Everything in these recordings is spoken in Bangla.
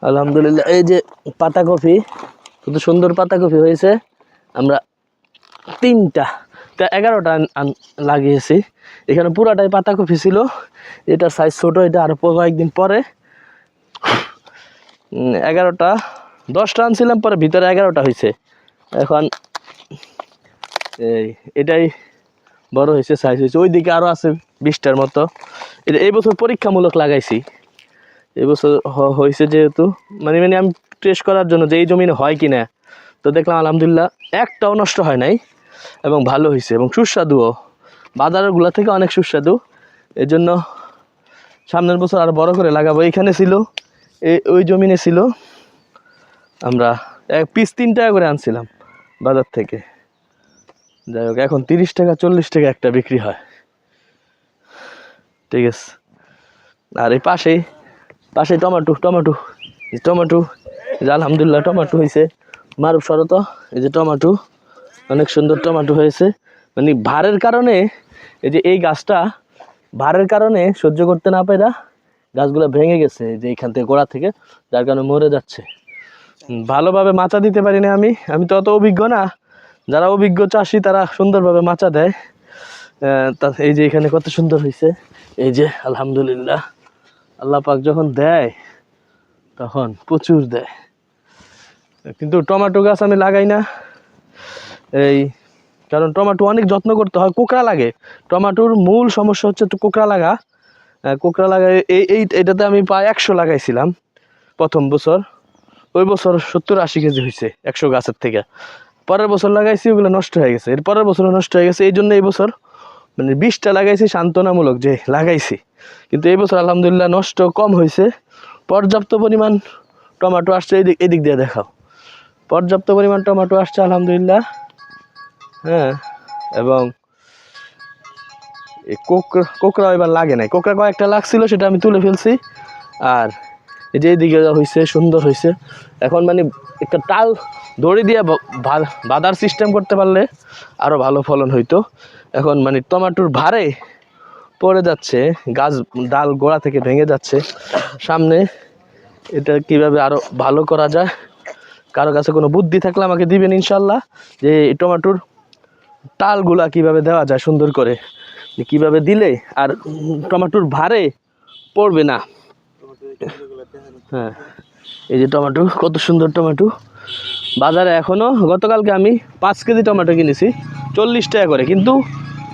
আলহামদুলিল্লাহ। এই যে পাতাকপি, কত সুন্দর পাতাকপি হয়েছে। আমরা 11টা লাগিয়েছি। এখানে পুরাটাই পাতাকপি ছিল। এটা সাইজ ছোট, এটা আরো কয়েকদিন পরে 11টা 10টা আনছিলাম, পরে ভিতরে 11টা হয়েছে। এখন এটাই বড় হয়েছে, সাইজ হয়েছে। ওইদিকে আরো আছে 20টার মতো। এটা এই বছর পরীক্ষামূলক লাগাইছি। এবছর হয়েছে যেহেতু মানে আমি টেস্ট করার জন্য যে এই জমিনে হয় কিনা, তো দেখলাম আলহামদুলিল্লাহ একটাও নষ্ট হয় নাই এবং ভালো হয়েছে এবং সুস্বাদুও, বাজারগুলো থেকে অনেক সুস্বাদু। এই জন্য সামনের বছর আরো বড় করে লাগাবো। এইখানে ছিল, ওই জমিনে ছিল, আমরা এক পিস 3 টাকা করে আনছিলাম বাজার থেকে। যাই হোক, এখন 30 টাকা 40 টাকা একটা বিক্রি হয়। ঠিক আছে। আর এই পাশে টমেটো যে আলহামদুলিল্লাহ টমেটো হয়েছে। মারুফ শরত, এই যে টমেটো, অনেক সুন্দর টমেটো হয়েছে। মানে ভারের কারণে, এই যে এই গাছটা ভারের কারণে সহ্য করতে না পারে গাছগুলো ভেঙে গেছে, যে এইখান থেকে গোড়া থেকে, যার কারণে মরে যাচ্ছে। ভালোভাবে মাচা দিতে পারি না আমি তো অত অভিজ্ঞ না। যারা অভিজ্ঞ চাষি তারা সুন্দরভাবে মাচা দেয়। এই যে এখানে কত সুন্দর হয়েছে। এই যে আলহামদুলিল্লাহ, আল্লাহ পাক যখন দেয় তখন প্রচুর দেয়। কিন্তু টমেটো গাছ আমি লাগাই না, কারণ টমেটো অনেক যত্ন করতে হয়, কোঁকড়া লাগে। টমেটোর মূল সমস্যা হচ্ছে একটু কোঁকড়া লাগা। এটাতে আমি প্রায় 100 লাগাইছিলাম প্রথম বছর। ওই বছর 70-80 কেজি হয়েছে 100 গাছের থেকে। পরের বছর লাগাইছি, ওগুলো নষ্ট হয়ে গেছে। এর পরের বছরও নষ্ট হয়ে গেছে। এই জন্য এই বছর মানে 20টা লাগাইছি সান্ত্বনামূলক যে লাগাইছি। কিন্তু এই বছর আলহামদুলিল্লাহ নষ্ট কম হয়েছে। পর্যাপ্ত পরিমাণ টমেটো আসছে। এদিক দিয়ে দেখাও, পর্যাপ্ত পরিমাণ টমেটো আসছে আলহামদুলিল্লাহ। হ্যাঁ, এবং এই কোকড়া এবার লাগে নাই। কোকড়া কয়েকটা লাগছিল, সেটা আমি তুলে ফেলছি। আর এই যে এইদিকে হয়েছে, সুন্দর হয়েছে। এখন মানে একটা টাল দড়ি দিয়ে বাঁধার সিস্টেম করতে পারলে আরো ভালো ফলন হইতো। এখন মানে টমেটোর ভারে পড়ে যাচ্ছে, গাছ ডাল গোড়া থেকে ভেঙে যাচ্ছে। সামনে এটা কিভাবে আরো ভালো করা যায়, কারো কাছে কোনো বুদ্ধি থাকলে আমাকে দিবেন ইনশাল্লাহ। যে টমেটোর টালগুলা কিভাবে দেওয়া যায় সুন্দর করে, কিভাবে দিলে আর টমেটোর ভারে পড়বে না। হ্যাঁ, এই যে টমেটো, কত সুন্দর টমেটো। বাজারে এখনো, গতকালকে আমি 5 কেজি টমেটো কিনেছি 40 টাকা করে। কিন্তু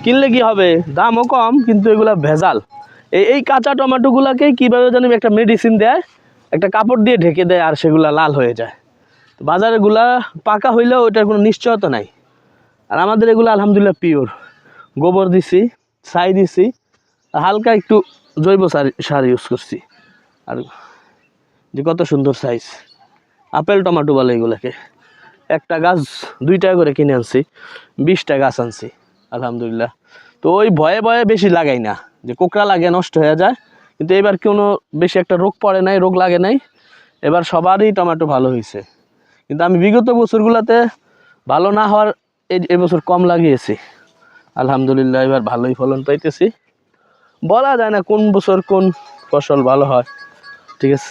কিনলে কি হবে, দামও কম, কিন্তু এগুলা ভেজাল। এই কাঁচা টমেটোগুলাকে কীভাবে জানি একটা মেডিসিন দেয়, একটা কাপড় দিয়ে ঢেকে দেয়, আর সেগুলা লাল হয়ে যায়। বাজারেগুলা পাকা হইলেও ওইটার কোনো নিশ্চয়তা নাই। আর আমাদের এগুলো আলহামদুলিল্লাহ পিওর। গোবর দিছি, ছাই দিছি, হালকা একটু জৈব সার ইউজ করছি। আর যে কত সুন্দর সাইজ, আপেল টমেটো বলে এগুলাকে। একটা গাছ 2 টাকা করে কিনে আনছি, 20টা গাছ আনছি আলহামদুলিল্লাহ। তো ওই ভয়ে ভয়ে বেশি লাগাই না, যে কোকড়া লাগে নষ্ট হয়ে যায়। কিন্তু এবার কোনো বেশি একটা রোগ পড়ে নাই, রোগ লাগে নাই। এবার সবারই টমেটো ভালো হয়েছে। কিন্তু আমি বিগত বছরগুলোতে ভালো না হওয়ার এবছর কম লাগিয়েছি আলহামদুলিল্লাহ। এবার ভালোই ফলন পাইতেছি। বলা যায় না কোন বছর কোন ফসল ভালো হয়। ঠিক আছে।